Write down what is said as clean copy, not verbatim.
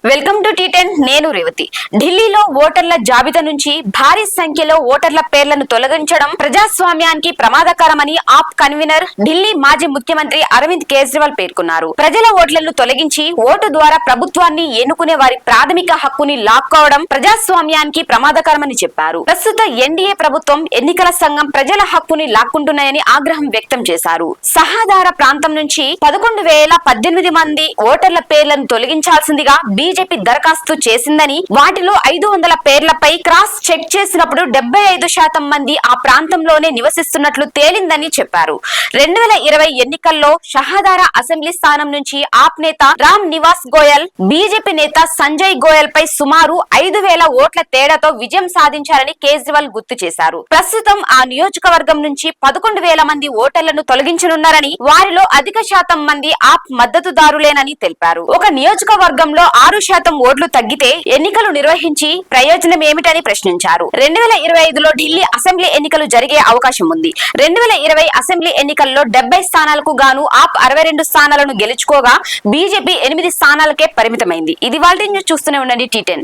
Welcome to టీ10 నేను రేవతి. ఢిల్లీలో ఓటర్ల జాబితా నుంచి భారీ సంఖ్యలో ఓటర్ల పేర్లను తొలగించడం ప్రజాస్వామ్యానికి ప్రమాదకరమని ఆప్ కన్వీనర్ ఢిల్లీ మాజీ ముఖ్యమంత్రి అరవింద్ కేజ్రీవాల్ పేర్కొన్నారు. ప్రజల ఓట్లను తొలగించి ఓటు ద్వారా ప్రభుత్వాన్ని ఎన్నుకునే వారి ప్రాథమిక హక్కుని లాక్కోవడం ప్రజాస్వామ్యానికి ప్రమాదకరమని చెప్పారు. ప్రస్తుత ఎన్డీఏ ప్రభుత్వం ఎన్నికల సంఘం ప్రజల హక్కుని లాక్కుంటున్నాయని ఆగ్రహం వ్యక్తం చేశారు. సహాదార ప్రాంతం నుంచి 11,018 మంది ఓటర్ల పేర్లను తొలగించాల్సిందిగా బీజేపీ దరఖాస్తు చేసిందని, వాటిలో 500 పేర్లపై క్రాస్ చెక్ చేసినప్పుడు 75% మంది ఆ ప్రాంతంలోనే నివసిస్తున్నట్లు తేలిందని చెప్పారు. 2020 ఎన్నికల్లో షహాదారా అసెంబ్లీ స్థానం నుంచి ఆప్ నేత రామ్ నివాస్ గోయల్, బీజేపీ నేత సంజయ్ గోయల్ పై సుమారు 5,000 ఓట్ల తేడాతో విజయం సాధించారని కేజ్రీవాల్ గుర్తు చేశారు. ప్రస్తుతం ఆ నియోజకవర్గం నుంచి 11,000 మంది ఓటర్లను తొలగించనున్నారని, వారిలో అధిక శాతం మంది ఆప్ మద్దతుదారులేనని తెలిపారు. ఒక నియోజకవర్గంలో 6% ఓట్లు తగ్గితే ఎన్నికలు నిర్వహించి ప్రయోజనం ఏమిటని ప్రశ్నించారు. 2025లో ఢిల్లీ అసెంబ్లీ ఎన్నికలు జరిగే అవకాశం ఉంది. 2020 అసెంబ్లీ ఎన్నికల్లో 70 స్థానాలకు గాను ఆప్ 62 స్థానాలను గెలుచుకోగా బీజేపీ 8 స్థానాలకే పరిమితమైంది. ఇది వాళ్ళ న్యూస్. చూస్తూనే ఉండండి టీ10.